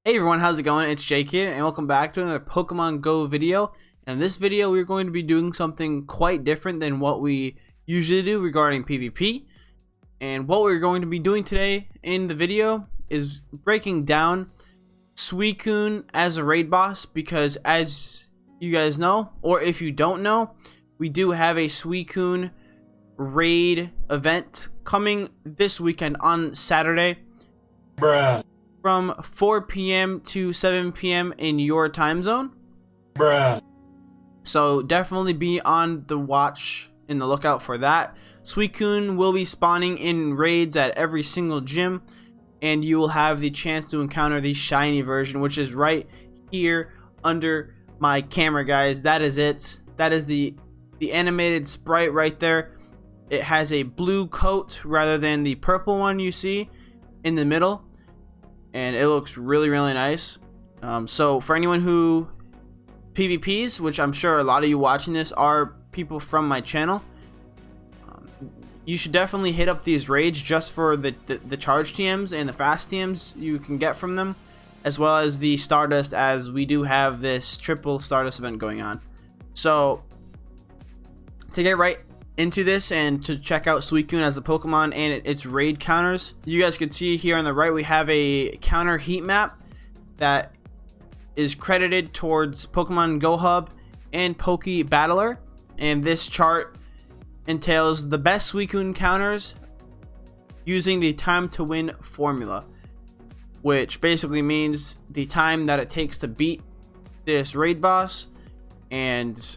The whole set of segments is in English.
Hey everyone, how's it going? It's Jake here, and welcome back to another Pokemon Go video. And in this video, we're going to be doing something quite different than what we usually do regarding PvP. And what we're going to be doing today in the video is breaking down Suicune as a raid boss, because as you guys know, or if you don't know, we do have a Suicune Raid event coming this weekend on Saturday. Bruh. From 4 p.m. to 7 p.m. in your time zone. Bruh. So definitely be on the watch, in the lookout for that. Suicune will be spawning in raids at every single gym, and you will have the chance to encounter the shiny version, which is right here under my camera, guys. That is it. That is the animated sprite right there. It has a blue coat rather than the purple one you see in the middle, and it looks really nice. So for anyone who PvPs, which I'm sure a lot of you watching this are people from my channel, you should definitely hit up these raids just for the charge TMs and the fast TMs you can get from them, as well as the Stardust, as we do have this triple Stardust event going on. So to get right into this and to check out Suicune as a Pokemon and its raid counters, you guys can see here on the right we have a counter heat map that is credited towards Pokemon Go Hub and Poke Battler, and this chart entails the best Suicune counters using the time to win formula, which basically means the time that it takes to beat this raid boss. And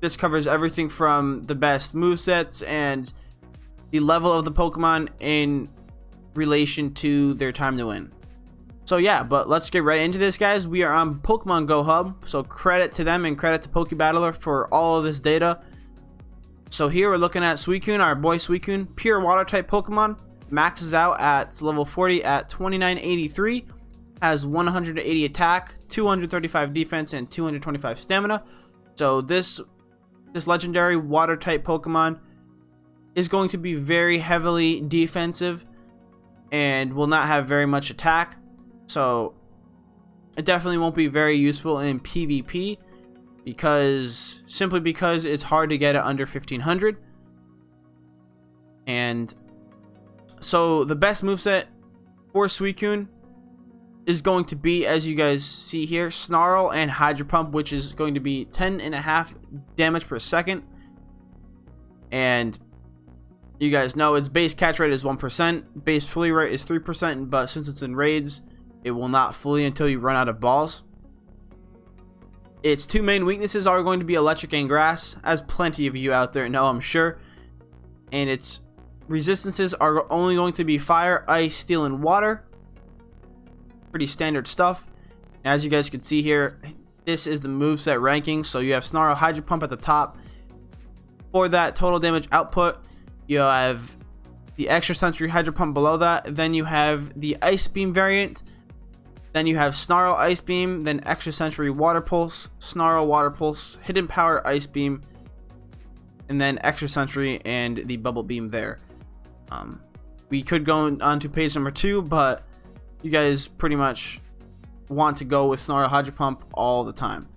this covers everything from the best movesets and the level of the Pokemon in relation to their time to win. So yeah, but let's get right into this, guys. We are on Pokemon Go Hub, so credit to them and credit to Poke Battler for all of this data. So here we're looking at Suicune, our boy Suicune, pure water type Pokemon, maxes out at level 40 at 2983, has 180 attack, 235 defense, and 225 stamina. So this legendary water type Pokemon is going to be very heavily defensive and will not have very much attack, so it definitely won't be very useful in PvP, simply because it's hard to get it under 1500. And so the best moveset for Suicune is going to be, as you guys see here, Snarl and Hydro Pump, which is going to be 10.5 damage per second. And you guys know its base catch rate is 1%, base fully rate is 3%, but since it's in raids, it will not fully until you run out of balls. Its two main weaknesses are going to be electric and grass, as plenty of you out there know, I'm sure. And its resistances are only going to be fire, ice, steel, and water. Pretty standard stuff. As you guys can see here, this is the moveset ranking. So you have Snarl, Hydro Pump at the top. For that total damage output, you have the extra sensory Hydro Pump below that. Then you have the Ice Beam variant. Then you have Snarl, Ice Beam, then extra sensory Water Pulse, Snarl, Water Pulse, Hidden Power, Ice Beam, and then extra sensory and the Bubble Beam there. We could go on to page number 2, but you guys pretty much want to go with Snarl, Hydro Pump all the time.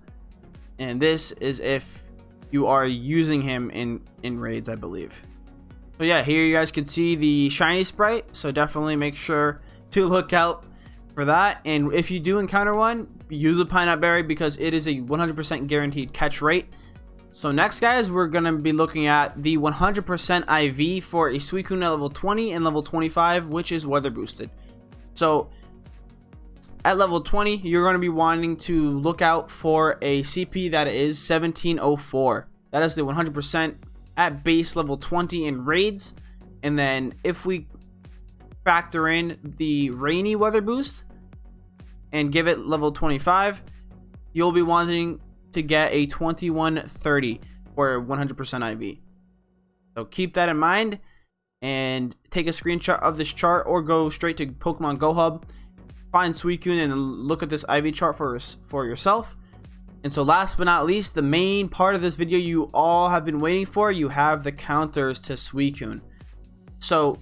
And this is if you are using him in raids, I believe. So yeah, here you guys can see the shiny sprite, so definitely make sure to look out for that. And if you do encounter one, use a Pineapple Berry, because it is a 100% guaranteed catch rate. So next, guys, we're going to be looking at the 100% IV for a Suicune at level 20 and level 25, which is weather boosted. So at level 20, you're going to be wanting to look out for a CP that is 1704. That is the 100% at base level 20 in raids. And then if we factor in the rainy weather boost and give it level 25, you'll be wanting to get a 2130 for 100% IV. So keep that in mind and take a screenshot of this chart, or go straight to Pokemon Go Hub, find Suicune, and look at this IV chart for yourself. And so last but not least, the main part of this video you all have been waiting for, you have the counters to Suicune. So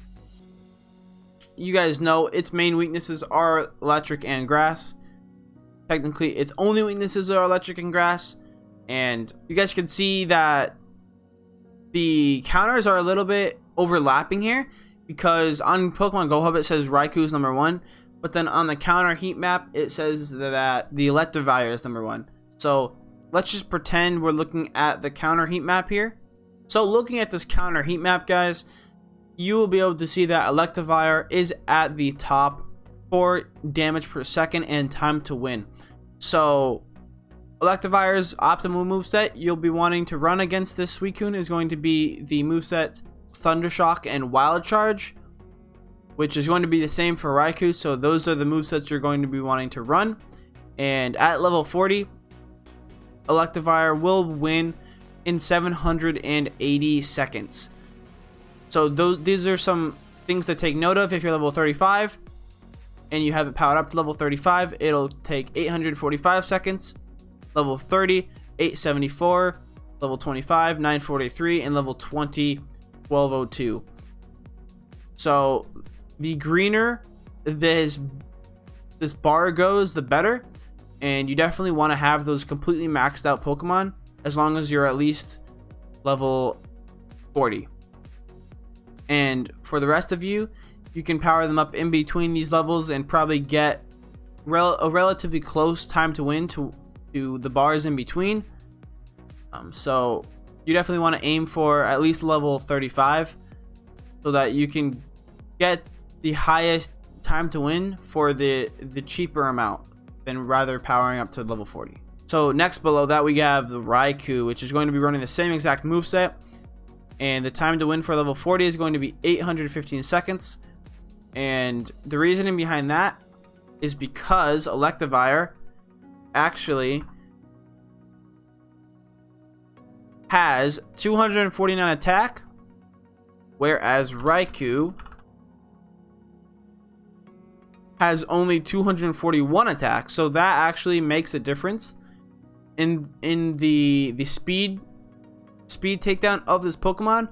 you guys know its main weaknesses are electric and grass. technically its only weaknesses are electric and grass. And you guys can see that the counters are a little bit overlapping here, because on Pokemon Go Hub it says Raikou is number 1, but then on the counter heat map it says that the Electivire is number 1. So let's just pretend we're looking at the counter heat map here. So looking at this counter heat map, guys, you will be able to see that Electivire is at the top for damage per second and time to win. So Electivire's optimal moveset you'll be wanting to run against this Suicune is going to be the moveset Thundershock and Wild Charge, which is going to be the same for Raikou. So those are the movesets you're going to be wanting to run. And at level 40, Electivire will win in 780 seconds. So these are some things to take note of. If you're level 35 and you have it powered up to level 35, it'll take 845 seconds. Level 30, 874. Level 25, 943. And level 20, 1202. So the greener this bar goes, the better. And you definitely want to have those completely maxed out Pokemon as long as you're at least level 40. And for the rest of you, you can power them up in between these levels and probably get a relatively close time to win to the bars in between. So you definitely want to aim for at least level 35 so that you can get the highest time to win for the cheaper amount than rather powering up to level 40. So next below that we have the Raikou, which is going to be running the same exact moveset, and the time to win for level 40 is going to be 815 seconds. And the reasoning behind that is because Electivire actually has 249 attack, whereas Raikou has only 241 attack. So that actually makes a difference in the speed takedown of this Pokemon.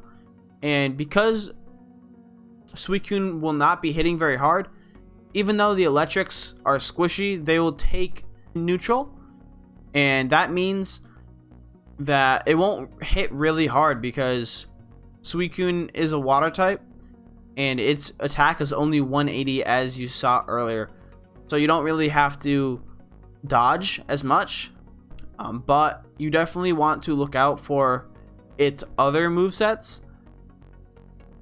And because Suicune will not be hitting very hard, even though the electrics are squishy, they will take neutral, and that means that it won't hit really hard because Suicune is a water type and its attack is only 180, as you saw earlier. So you don't really have to dodge as much, but you definitely want to look out for its other movesets.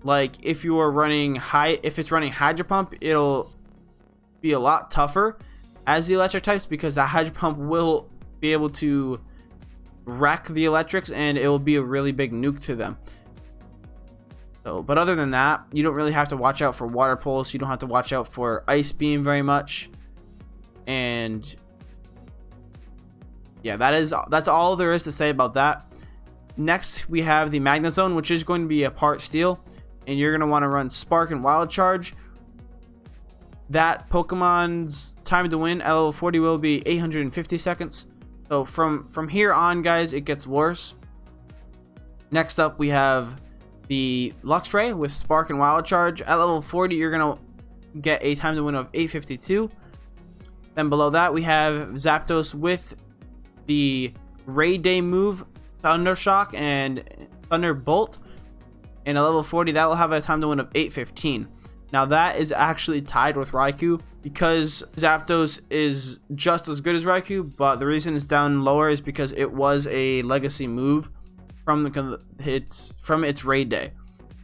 Like if you are running if it's running Hydro Pump, it'll be a lot tougher as the electric types, because that Hydro Pump will be able to wreck the electrics and it will be a really big nuke to them. So, but other than that, you don't really have to watch out for Water Pulse. You don't have to watch out for Ice Beam very much. And yeah, that's all there is to say about that. Next, we have the Magnezone, which is going to be a part Steel, and you're going to want to run Spark and Wild Charge. That Pokemon's time to win at level 40 will be 850 seconds. So from here on, guys, it gets worse. Next up, we have the Luxray with Spark and Wild Charge. At level 40, you're going to get a time to win of 852. Then below that, we have Zapdos with the Raid Day move, Thundershock and Thunderbolt. And at level 40, that will have a time to win of 815. Now that is actually tied with Raikou, because Zapdos is just as good as Raikou, but the reason it's down lower is because it was a legacy move from its Raid Day.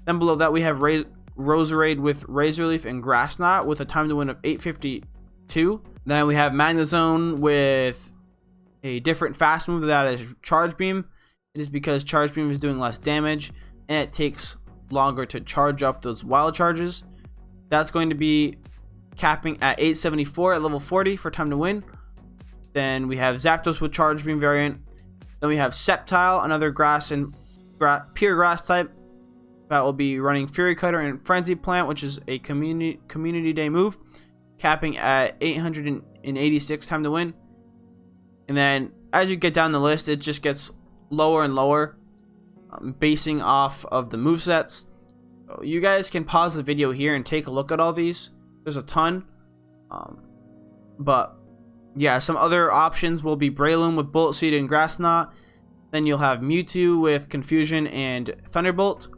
Then below that, we have Roserade with Razor Leaf and Grass Knot with a time to win of 852. Then we have Magnezone with a different fast move that is Charge Beam. It is because Charge Beam is doing less damage and it takes longer to charge up those wild charges. That's going to be capping at 874 at level 40 for time to win. Then we have Zapdos with Charge Beam variant. Then we have Sceptile, another grass and pure grass type that will be running Fury Cutter and Frenzy Plant, which is a community day move, capping at 886 time to win. And then as you get down the list, it just gets lower and lower, basing off of the movesets. So you guys can pause the video here and take a look at all these. There's a ton, but Yeah, some other options will be Breloom with Bullet Seed and Grass Knot. Then you'll have Mewtwo with Confusion and Thunderbolt.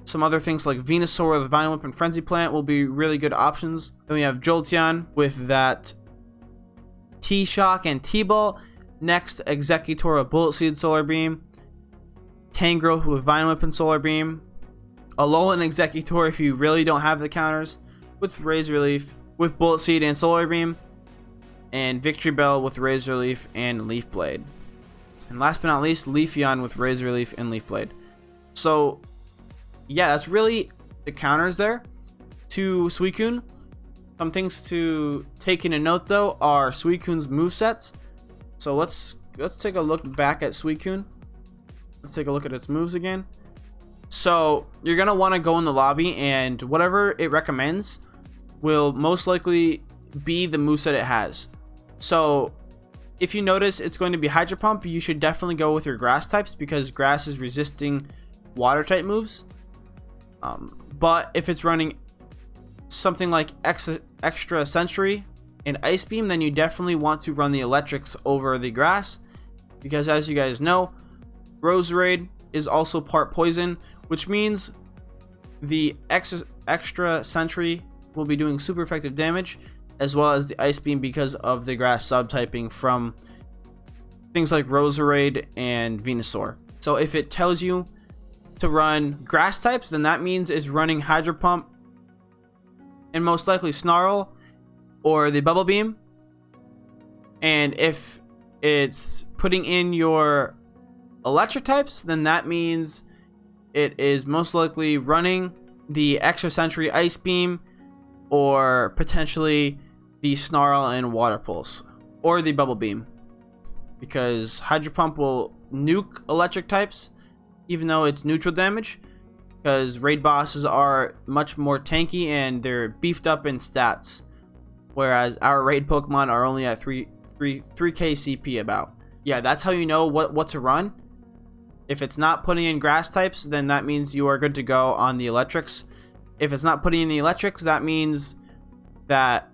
Some other things like Venusaur with Vine Whip and Frenzy Plant will be really good options. Then we have Jolteon with that T-Shock and T-Ball. Next, Exeggutor with Bullet Seed, Solar Beam. Tangrowth with Vine Whip and Solar Beam. Alolan Exeggutor if you really don't have the counters with Razor Leaf, with Bullet Seed and Solar Beam. And Victory Bell with Razor Leaf and Leaf Blade. And last but not least, Leafeon with Razor Leaf and Leaf Blade. So, yeah, that's really the counters there to Suicune. Some things to take into note, though, are Suicune's movesets. So let's take a look back at Suicune. Let's take a look at its moves again. So you're going to want to go in the lobby, and whatever it recommends will most likely be the moveset it has. So if you notice it's going to be Hydro Pump, you should definitely go with your grass types because grass is resisting water type moves. But if it's running something like Extra Sentry and Ice Beam, then you definitely want to run the electrics over the grass, because as you guys know, Roserade is also part poison, which means the extra Sentry will be doing super effective damage, as well as the Ice Beam because of the grass subtyping from things like Roserade and Venusaur. So if it tells you to run grass types, then that means it's running Hydro Pump and most likely Snarl or the Bubble Beam. And if it's putting in your electric types, then that means it is most likely running the Extra Sentry Ice Beam, or potentially the Snarl and Water Pulse, or the Bubble Beam, because Hydro Pump will nuke electric types even though it's neutral damage, because raid bosses are much more tanky and they're beefed up in stats, whereas our raid Pokemon are only at 3k CP about. Yeah, that's how you know what to run. If it's not putting in grass types, then that means you are good to go on the electrics. If it's not putting in the electrics, that means that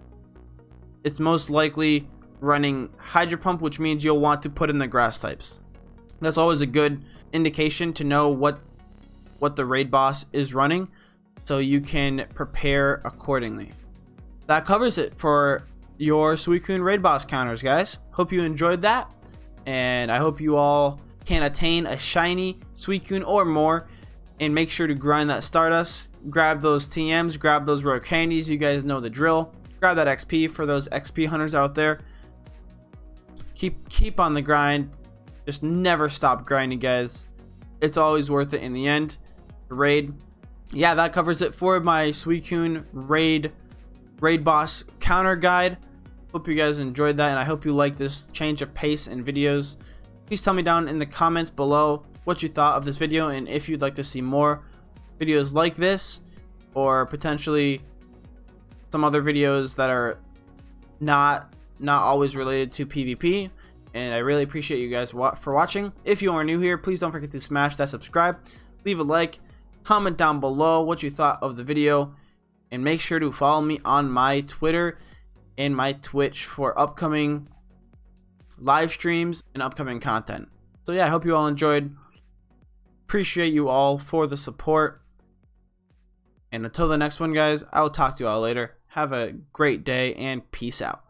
it's most likely running Hydro Pump, which means you'll want to put in the grass types. That's always a good indication to know what the raid boss is running, so you can prepare accordingly. That covers it for your Suicune raid boss counters, guys. Hope you enjoyed that, and I hope you all can attain a shiny Suicune or more, and make sure to grind that Stardust, grab those TMs, grab those rare candies. You guys know the drill. Grab that XP for those XP hunters out there. Keep on the grind. Just never stop grinding, guys. It's always worth it in the end. The raid. Yeah, that covers it for my Suicune raid boss counter guide. Hope you guys enjoyed that, and I hope you like this change of pace in videos. Please tell me down in the comments below what you thought of this video, and if you'd like to see more videos like this, or potentially some other videos that are not always related to PvP. And I really appreciate you guys for watching. If you are new here, please don't forget to smash that subscribe, leave a like, comment down below what you thought of the video, and make sure to follow me on my Twitter and my Twitch for upcoming live streams and upcoming content. So yeah, I hope you all enjoyed. Appreciate you all for the support. And until the next one, guys, I will talk to you all later. Have a great day and peace out.